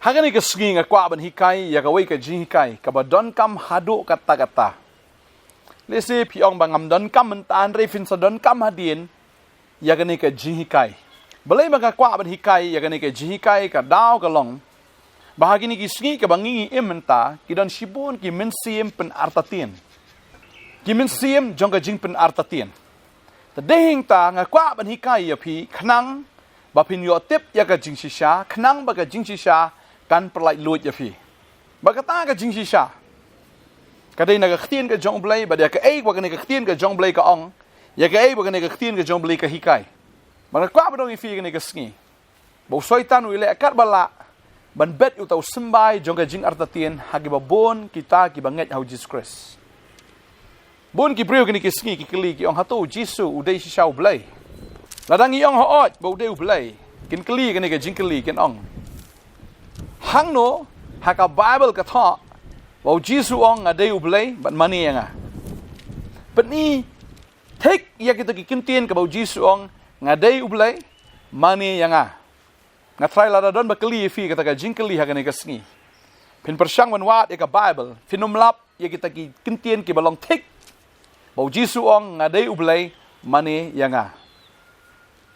Hagani ka singi nga kwa ban hikai ya ka wei ka jing hikai ka ba don kam hadu kata-kata. Lesi piong bangam don kam mentan refin sa don kam hadien ya gani ka jing hikai. Balai mga kwa ban hikai ya gani ka jing hikai ka daw ka long. Bahagi ni ki singi ka bangi imenta ki don shibun ki mensiem pen artatien. Ki mensiem jong ka jing pen artatien. Tadehing ta nga kwa ban hikai ya pi khnang ba pin yo tip ya ka jing shisha khnang ba ka jing shisha kan perlai luit ya fi. Bagata ka jing shisha. Kadai na ktien ka jong blai ba dia ka ei ba ka ktien ka jong blai ka ong. Ya ka ei ba ka ktien ka jong blai ka hikai. Ba kwa ba dong ifi ka ka sngi. Ba soitan wile akar bala ban bet utau sembai jong ka jing artatien hagi ba bon kita ki banget hau Jesus Christ. Bon ki breu ka sngi ki kli ki ong hatu Jesus udai shisha blai. Ladang iong hoot ba udai blai. Kin kli ka jing kli kin ong. Hang no haka Bible ka tha bau Jisu ong ngadai ublai ban mani nga. Peni tek ya kita kintien ka bau Jisu ong ngadai ublai mani nga. Nga try la don ba kli fi kata ka jingkli haka ni ka sngi. Pin persyang wan wat ya ka Bible finumlap ya kita kintien ki balong tek bau Jisu ong ngadai ublai mani nga.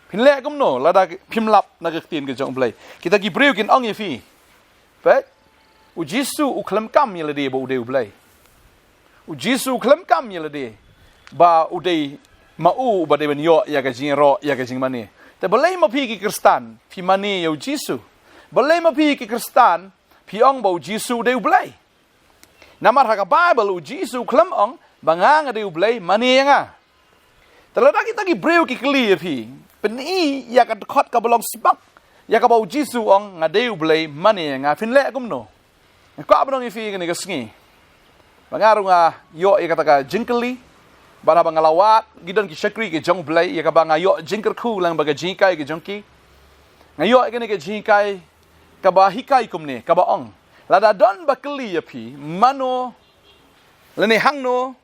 Pinle kum no lada pimlap na kintien ka jong ublai. Kita ki breu kin ong ya fi. But u Jisu u klam kam yela de ba u de blai. U Jisu klam kam yela de ba u de ma u ba de ben yo ya ka jing ro ya ka jing mani. Te balai ma pi ki Kristan pi mani yo Jisu. Balai ma pi ki Kristan pi ong ba u Jisu de blai. Namar ha ka Bible u Jisu klam ong banga nga de blai mani nga. Talada kita ki breu ki clear pi. Peni ya ka khot ka belong sebab ya ka bau Jisu ong ngadeu blai mani nga finle kum no. Ko abnong ifi ni ka sngi. Bangaru nga yo ya kata ka jingkeli bara bangalawat gidon ki shakri ki jong blai ya ka banga yo jingker khu lang baga jingkai ki jongki. Nga yo ni ka jingkai ka ba hikai kum ni ka ba ong. Lada don bakli ya pi mano lene hangno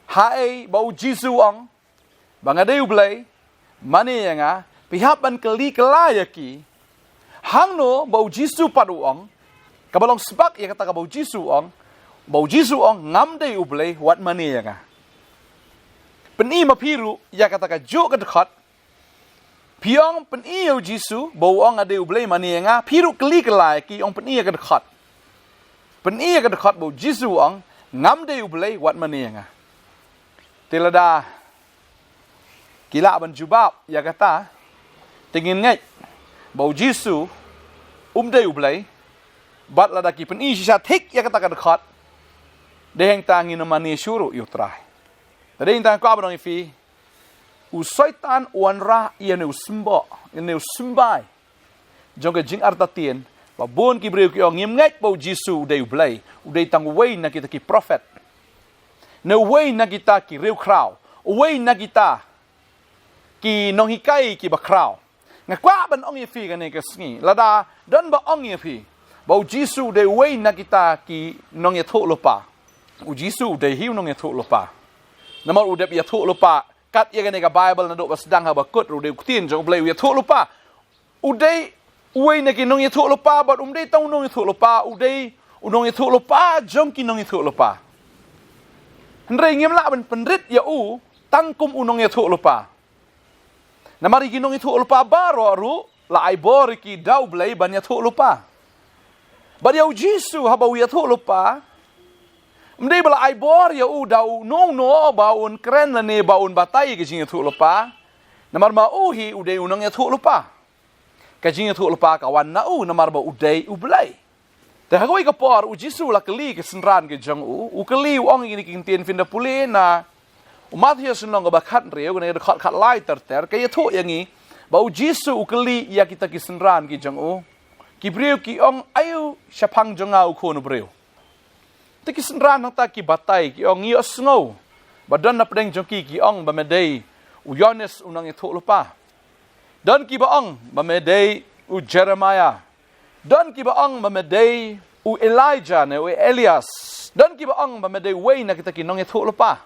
hae bau Jisu ong bangadeu blai mani nga pihak ban keli kelayaki hang no bau Jisu padu ong kabalong sebab ya kata ka bau Jisu ong ngam dei ublei wat mani ya nga peni mapiru ya kata ka jo ka dekat piong peni yo Jisu bau ong ade ublei mani ya nga piru keli kelayaki ong peni ya ka dekat bau Jisu ong ngam dei ublei wat mani ya nga tilada kila ban jubab ya kata tingin ngai bau Jisu dei ublai bat la daki pen isha thik ya kata ka dekat deheng tangi no mani syuru yu trai deheng tang ka abang ifi u syaitan wanra ia ne usmbo ne usmbai jong jing artatien ba bon ki breu ki ong ngim ngai bau Jisu dei ublai udei tang wei na kita ki prophet ne wei na kita ki reu krau wei na kita ki nong hikai ki ba krau nga kwa ban ong ifi ka ni ka sngi lada don ba ong ifi bau Jisu de wei na kita ki nong ya tho lopa u Jisu de hiu nong ya tho lopa namar u de ya tho lopa kat ya ka ni ka Bible na do ba sedang ha ba kut u de kutin jong blai ya tho lopa u de wei na ki nong ya tho lopa ba de tong nong ya tho lopa u de u nong ya tho lopa jong ki nong ya tho lopa ndrei ngim la ban penrit ya u tangkum u nong ya tho lopa na mari ginong itu lupa baro aru la ai bor ki dau blai ban ya thu lupa ba ya Jisu ha ba ya thu lupa mdei bala ai bor ya u dau no ba un kren la ne ba un batai ki jing thu lupa na mar ma u hi u dei unong ya thu lupa ka jing thu lupa ka wan na u na mar ba u dei u blai te ha goi ka por u Jisu la kali ke senran ke jong u kali u ong ini kin tien fin da pule na umat hiya sunong ba khat reu ne khat lai ter ka ya thu yangi ba u Jisu ukali ya kita ki senran ki jong u ki breu ki ong ayu syapang jong au ko no breu te ki senran nang ta ki batai ki ong yo sngo ba don na pedeng jong ki ong ba medei u Yohanes unang ya thu lupa don ki ba ong ba medei u Jeremiah don ki ba ong ba medei u Elijah ne u Elias don ki ba ong ba medei wei na kita ki nong ya thu lupa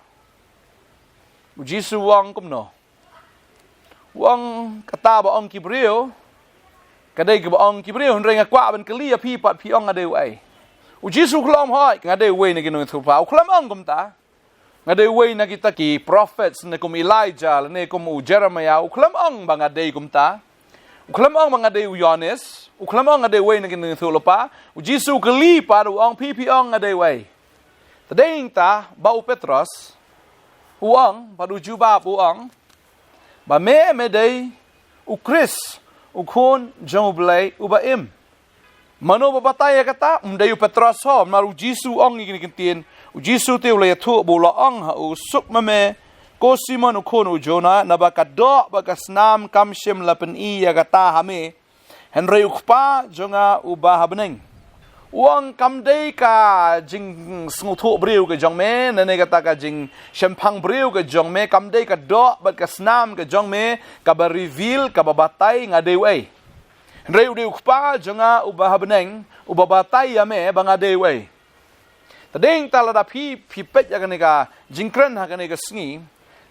u Jisu wang kum no wang kata ba ong ki breu kadai ke ong ki breu ren ngakwa ban kali pi pat pi ong ade wei u jisu khlam hoi ngade wei na ginung thu pa u khlam ong kum ta ngade wei na kita ki prophets ne kum Elijah ne kum u Jeremiah u khlam ong bang ade kum ta u khlam ong bang ade u Yohanes u khlam ong ade wei na ginung thu pa u jisu kali pa u ong pi ong ade wei tadeng ta ba u Petros u ong pa du juba u ong ba me dei u Chris u khon jong blai u ba im mano ba bataya kata umdai u Petros ho maru jisu ong ni kintin u jisu te ule thu bu lo ong ha u sup me ko Simon u khon u Jona na ba ka do ba ka snam kam shem lapen I ya kata hame henry u khpa jonga u ba habneng uang kam dei ka jing sngu thu breu ke jong me na ne kata ka jing shempang breu ke jong me kam dei ka do ba ka snam ke jong me ka ba reveal ka ba batai ngade wei reu deu khpa jonga u ba habneng u ba batai ya me ba ngade wei tadeng ta la da phi pet ya ka jingkren ha ka ne ka sngi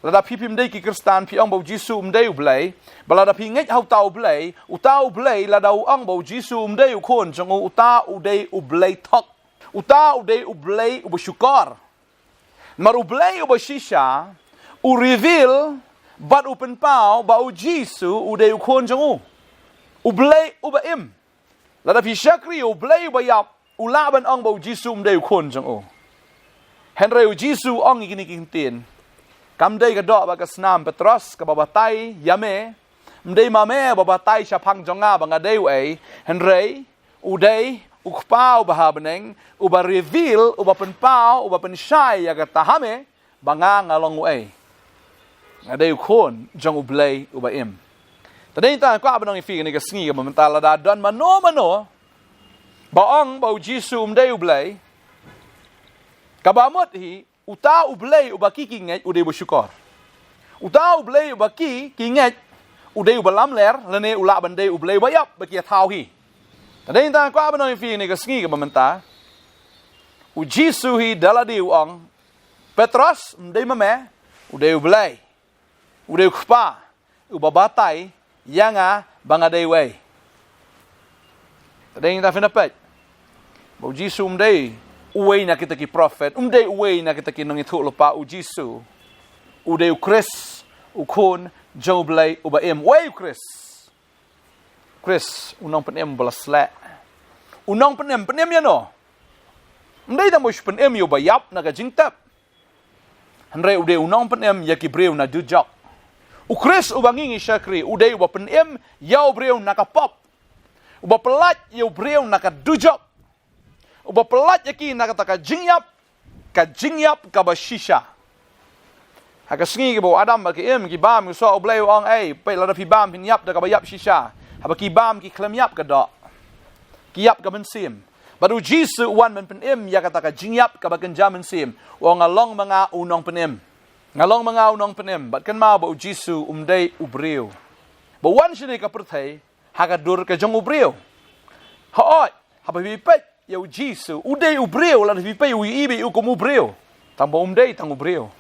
la da phi pim dei ki kristan phi ong bo jisu dei u blai ba la da phi ngai hau tau blai u tau blai la da u ong bo jisu dei u khon jong u ta u dei u blai thok u ta u dei u blai u shukar mar u blai u shisha u reveal bat u pen pau ba u jisu u dei u khon jong u blai u ba im la da phi shakri u blai u ba yap u la ban ong bo jisu dei u khon jong u henry u jisu ong igini king tin kam dei ka do ba ka snam Petros ka babatai yame mdei mame babatai shapang jonga ba ngadei wei henry udei ukpau ba habneng uba reveal uba penpau uba penshai ya ka tahame banga ngalong wei ngadei khon jong ublei uba im tadei ta kwa ba nong fi ni ka sngi ka mentala da don mano ba ong ba jisu mdei ublei ka ba mot hi uta ublei ubaki ki ngai udei bersyukur uta ublei ubaki ki ngai udei ubalam ler lene ula bandei ublei bayap baki thau hi tadeng ta kwa banoi fi ni ka sngi ka mamenta u jisu hi daladi ong Petros mdei mame udei ublei udei khpa ubabatai yanga bangadei wei tadeng ta finapet bo jisu mdei uwei na kita ki prophet dei uwei na kita ki nang ithu lupa u jisu dei u Chris u khon joblei u ba em wei Chris unong penem balasla unong penem ya no dei da mosh penem yo ba yap na ka jingtap hanre dei unong penem ya ki breu na dujok u Chris u bangingi shakri dei u ba penem ya breu na ka pop u ba pelat yo breu na ka dujok uba pelat yaki na kata ka jingyap ka ba shisha haka sngi ke bo adam ba ki em ki bam so oblei ong ai pe la da pi bam pin yap da ka ba yap shisha haba ki bam ki klem yap ka do ki yap ka ben sim baru jisu wan men pen em ya kata ka jingyap ka ba kan jamen sim o ngalong mga unong penem bat kan ma ba jisu umdei ubreu ba wan shini ka perthai haka dur ka jong ubreu ha oi haba bi pe eu jisu udei ubreu la vi pe u ibe u como ubreu tambo umdei tang ubreu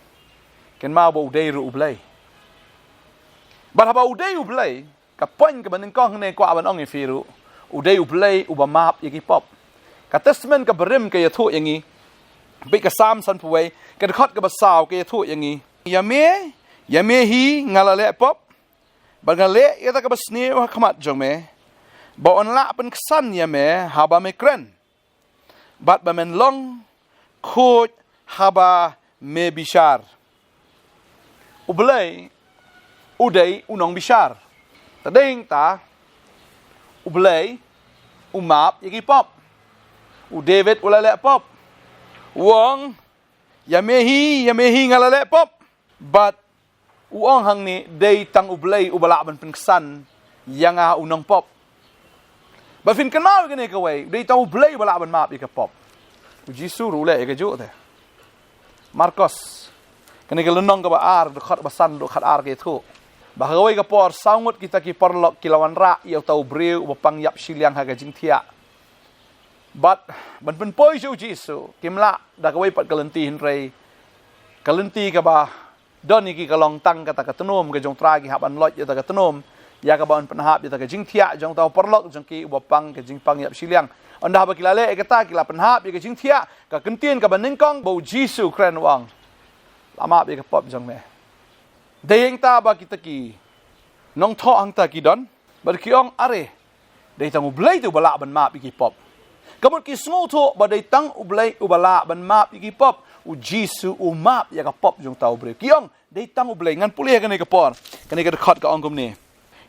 ken ma bo udei ru ublei ba haba udei ublei ka pon ka ban kong ne kwa ban ong e firu udei ublei u ba map yaki pop ka testament ka berim ka yathu yangi be ka sam san puwei ka khot ka ba saw ka yathu yangi yame hi ngalale pop ba ngale yata ka ba sne wa khamat jome ba onla pen ksan yame haba me kren bat bamen long khoj haba me bishar ublei udei unong bishar tadeng ta ublei umap yaki pop u David ulale pop wong yamehi ngalale pop bat uong hang ni dei tang ublei ubala ban pengsan yanga unong pop ba fin kan mau gane ka wei dei tau blei bala ban map ka pop u jisu ru le ka ju te Marcos kane ka lunong ka ba ar do khat ba san do khat ar ke thu ba ka wei ka por saungut kita ki porlok kilawan ra yau tau breu ba pang yap siliang ha ka jing thia bat ban pen poi ju jisu kimla da ka wei pat kalenti hin rei kalenti ka ba doni ki kalong tang kata ka tunom ka jong tra ki haban lot ya ta ka tunom ya ka baon penhap ya ta ka jing thia jong tau perlok jong ki ubapang ka jing pang yap siliang anda ba kilale e kata kila penhap ya ka jing thia ka kentien ka banengkong bau jisu kren wang lama ya ka pop jong me deyeng ta ba kita ki nong tho ang ta ki don bar ki ong are dei tang ublai tu bala ban map ki pop kamut ki sngo tho ba dei tang ublai ubala ban map ki pop u jisu u map ya ka pop jong tau bre ki ong dei tang ublai ngan pulih ka ne ka por ka ne ka khot ka ong kum ni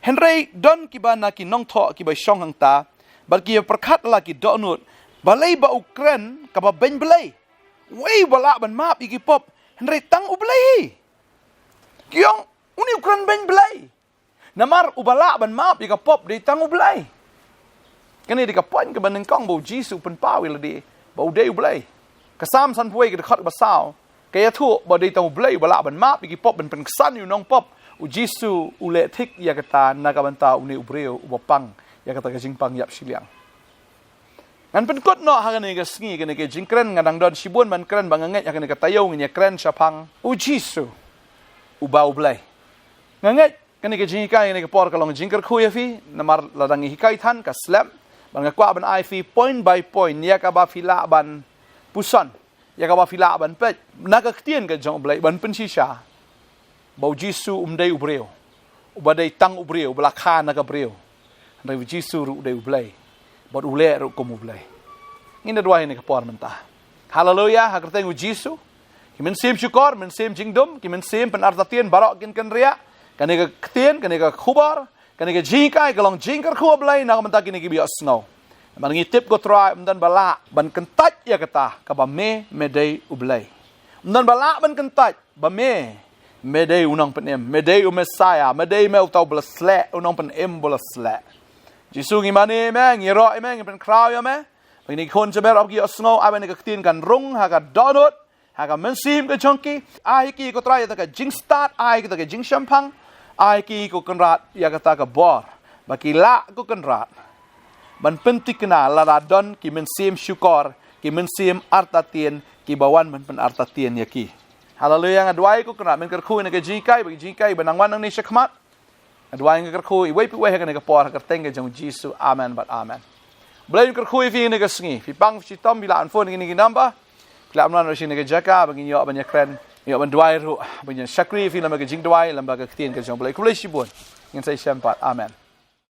Henry don kibana ki nong tho ki bai shong hang ta bar ki perkhat la ki donut balai ba ukren ka ba ben belai wei bala ban map ki pop Henry tang ublai ki ong uni ukren ben belai namar ubala ban map ki pop di tang ublai kani di ka point ka ban kong bo jisu pen pawi la di bo de ublai ka sam san puai ki khot ba sao kaya thu ba di tang ublai bala ban map ki pop ben pen san yu nong pop u jisu ule thik ya kata nakabanta uni ubreo ubapang ya kata ka jingpang yap siliang ngan pen kot no ha ne ka sngi ka ne ke jingkren ngadang don sibun man kren banganget ya ka ne ka tayo ngi kren sapang u jisu u ba ublai nganget ka ne ke jingkai ne ke por ka long jingker khu ya fi namar ladang hikai than ka slap bang kwa ban ai fi point by point ya ka ba fila ban pusan ya ka ba fila ban pet naga ktien ka jong ublai ban pen shisha bau jisu umdai ubreo ubadai tang ubreo belakha na ka breo ndai jisu ru dai ublai bot ule ru kom ublai ngin dua ini ka por mentah haleluya ha kerteng jisu kimen sim syukur men sim jingdom kimen sim pen artatien barok kin kan ria kan ka ktien kan ka khubar kan ka jingkai kalong jingkar khu ublai na mentah kini ki bi asno man ngitip go try dan bala ban kentat ya kata ka ba me dai ublai dan bala ban kentat ba me Medei unang penem, medei Messiah, medei me utau belasle, unang penem belasle. Jisu ngimani me, ngiro me, ngipen kraw ya me. Pagini kon jaber abgi osno, abe ne kaktin kan rung, haga donut, haga mensim ke chonki, ai ki ko try ta ka jing start, ai ki ta ka jing shampang, ai ki ko kenrat ya kata ka bor. Baki la ko kenrat. Ban pentik na laradon ki mensim syukor, ki mensim artatien, ki bawan men pen artatien ya ki. Haleluya ngadwai ko kena men kerkhu ne ke jikai bagi jikai benangwan nang ni syakmat ngadwai nge kerkhu i wei pi wei ka ne ka por ka teng ke jong jisu amen but amen blai kerkhu fi ne ka sngi fi pang fi tom bila an phone ni namba bila amlan ro ne ke jaka bagi yo ban yakren yo ban dwai ru ban shakri fi lam ke jing dwai lam ba ka tien ke jong blai kulai sibun ngin sai syampat amen